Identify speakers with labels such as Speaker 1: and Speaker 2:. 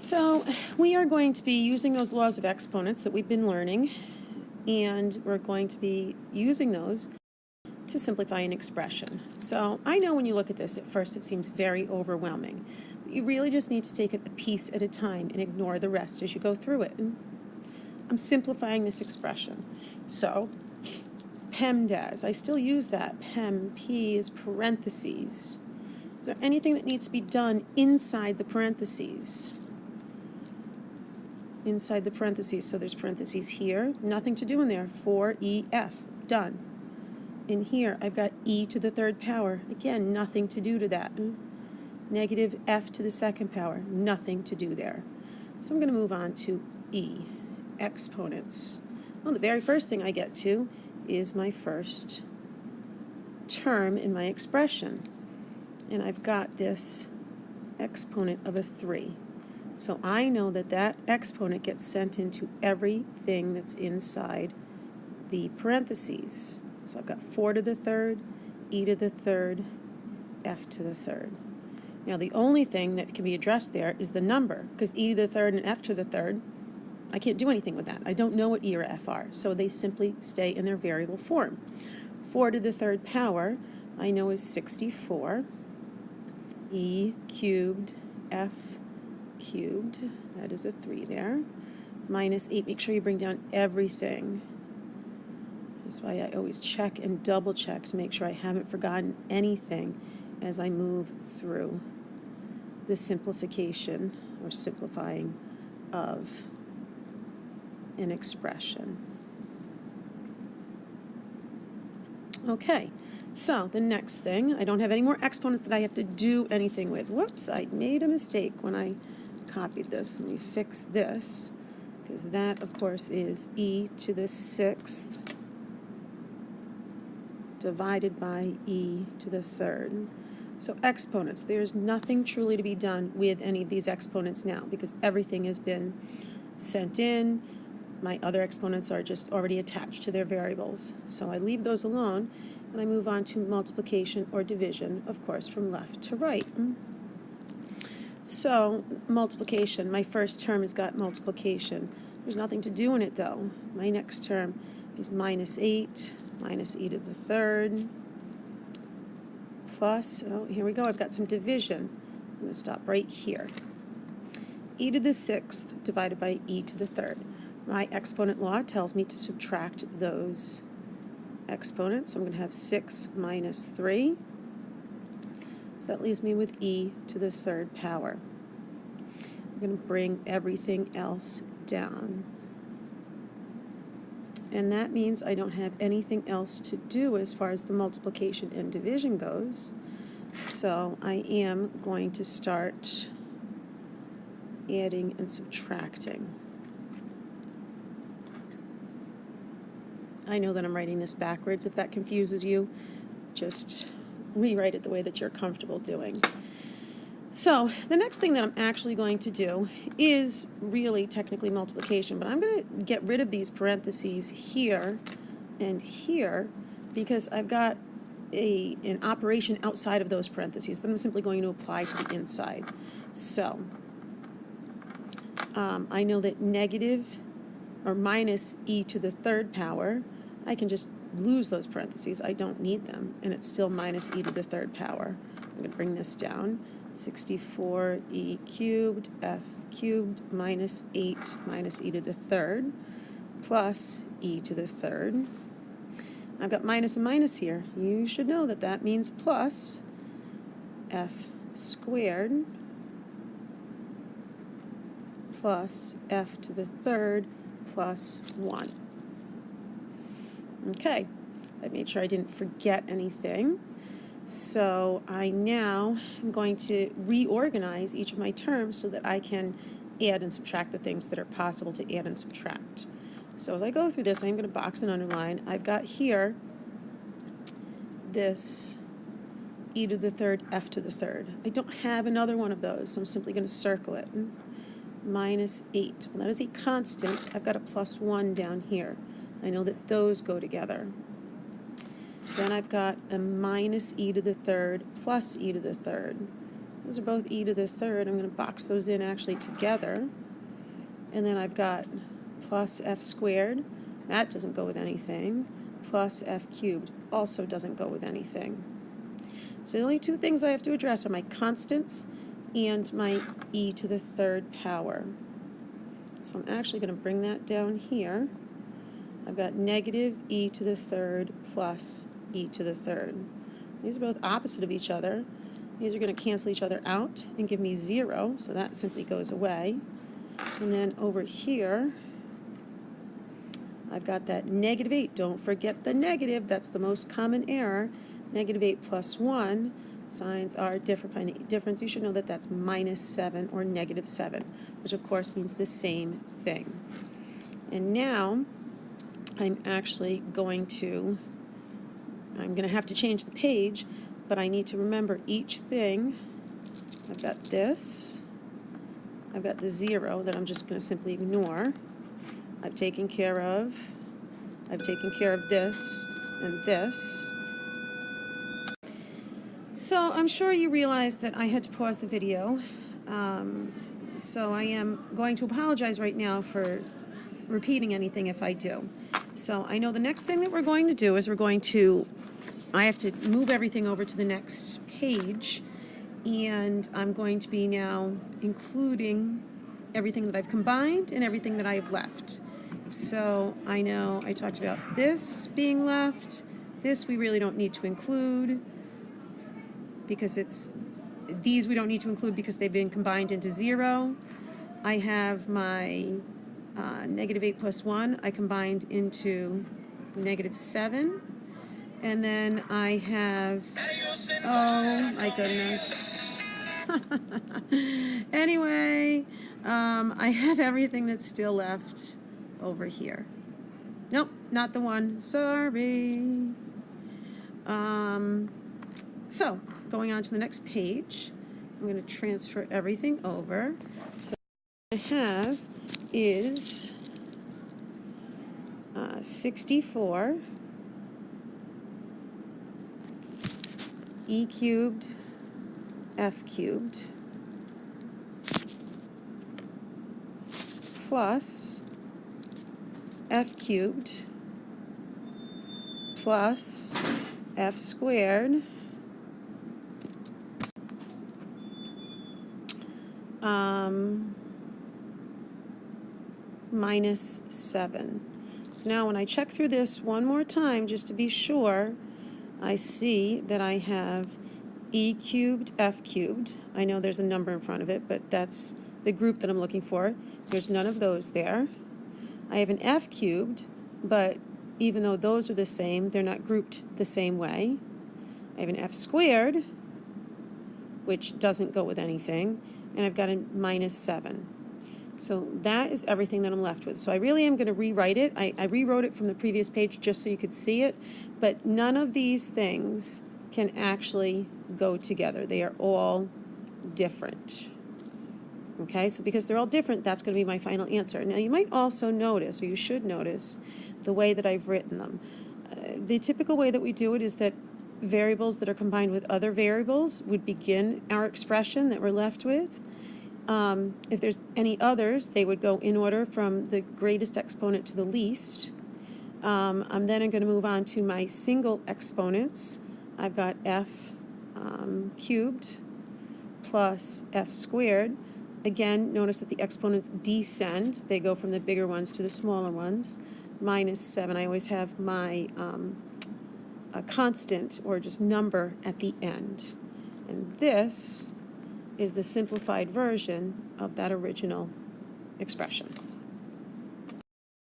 Speaker 1: So we are going to be using those laws of exponents that we've been learning, and we're going to be using those to simplify an expression. So I know when you look at this, at first it seems very overwhelming. But you really just need to take it a piece at a time and ignore the rest as you go through it. And I'm simplifying this expression. So PEMDAS, I still use that. PEM, P is parentheses. Is there anything that needs to be done inside the parentheses? Inside the parentheses, so there's parentheses here, nothing to do in there. 4EF, done. In here, I've got e to the third power. Again, nothing to do to that. Negative f to the second power, nothing to do there. So I'm going to move on to e, exponents. Well, the very first thing I get to is my first term in my expression. And I've got this exponent of a 3. So I know that that exponent gets sent into everything that's inside the parentheses. So I've got 4 to the third, e to the third, f to the third. Now the only thing that can be addressed there is the number, because e to the third and f to the third, I can't do anything with that. I don't know what e or f are, so they simply stay in their variable form. 4 to the third power, I know is 64, e cubed, f cubed, that is a 3 there, minus 8. Make sure you bring down everything. That's why I always check and double check to make sure I haven't forgotten anything as I move through the simplification or simplifying of an expression. Okay, so the next thing, I don't have any more exponents that I have to do anything with. Whoops, I made a mistake when I copied this. Let me fix this, because that, of course, is e to the 6th divided by e to the 3rd. So exponents, there's nothing truly to be done with any of these exponents now, because everything has been sent in. My other exponents are just already attached to their variables. So I leave those alone, and I move on to multiplication or division, of course, from left to right. So multiplication, my first term has got multiplication. There's nothing to do in it, though. My next term is minus 8, minus e to the 3rd, plus, oh, here we go, I've got some division. I'm going to stop right here. E to the 6th divided by e to the 3rd. My exponent law tells me to subtract those exponents. So I'm going to have 6 minus 3. So that leaves me with e to the 3rd power. I'm going to bring everything else down. And that means I don't have anything else to do as far as the multiplication and division goes. So I am going to start adding and subtracting. I know that I'm writing this backwards. If that confuses you, just rewrite it the way that you're comfortable doing. So the next thing that I'm actually going to do is really technically multiplication, but I'm going to get rid of these parentheses here and here because I've got an operation outside of those parentheses that I'm simply going to apply to the inside. So I know that negative or minus e to the 3rd power, I can just lose those parentheses. I don't need them, and it's still minus e to the 3rd power. I'm going to bring this down. 64e cubed, f cubed, minus 8 minus e to the 3rd, plus e to the 3rd. I've got minus and minus here. You should know that that means plus f squared plus f to the 3rd plus 1. Okay, I made sure I didn't forget anything. So I now am going to reorganize each of my terms so that I can add and subtract the things that are possible to add and subtract. So as I go through this, I'm going to box and underline. I've got here this e to the 3rd, f to the 3rd. I don't have another one of those, so I'm simply going to circle it. Minus 8. Well, that is a constant. I've got a plus 1 down here. I know that those go together. Then I've got a minus e to the 3rd plus e to the 3rd. Those are both e to the third. I'm going to box those in actually together. And then I've got plus f squared. That doesn't go with anything. Plus f cubed also doesn't go with anything. So the only two things I have to address are my constants and my e to the third power. So I'm actually going to bring that down here. I've got negative e to the third plus e to the third. These are both opposite of each other. These are going to cancel each other out and give me 0, so that simply goes away. And then over here, I've got that negative 8. Don't forget the negative. That's the most common error. Negative 8 plus 1. Signs are different. Find the difference. You should know that that's minus 7 or negative 7, which of course means the same thing. And now I'm actually going to have to change the page, but I need to remember each thing. I've got this. I've got the 0 that I'm just going to simply ignore. I've taken care of this and this. So I'm sure you realize that I had to pause the video. So I am going to apologize right now for repeating anything if I do. So I know the next thing that we're going to do is I have to move everything over to the next page, and I'm going to be now including everything that I've combined and everything that I've left. So I know I talked about this being left. This we really don't need to include because these we don't need to include because they've been combined into 0. I have my negative 8 plus 1. I combined into negative 7. And then I have, oh my goodness. Anyway, I have everything that's still left over here. Nope, not the one. Sorry. So, going on to the next page, I'm going to transfer everything over. So what I have is 64 e cubed f cubed plus f cubed plus f squared minus 7. So now when I check through this one more time just to be sure, I see that I have e cubed f cubed. I know there's a number in front of it, but that's the group that I'm looking for. There's none of those there. I have an f cubed, but even though those are the same, they're not grouped the same way. I have an f squared, which doesn't go with anything, and I've got a minus 7. So that is everything that I'm left with. So I really am going to rewrite it. I rewrote it from the previous page just so you could see it, but none of these things can actually go together. They are all different. Okay, so because they're all different, that's going to be my final answer. Now you might also notice, or you should notice, the way that I've written them. The typical way that we do it is that variables that are combined with other variables would begin our expression that we're left with. If there's any others, they would go in order from the greatest exponent to the least. I'm then going to move on to my single exponents. I've got f cubed plus f squared. Again, notice that the exponents descend. They go from the bigger ones to the smaller ones. Minus 7. I always have my a constant or just number at the end. And this is the simplified version of that original expression.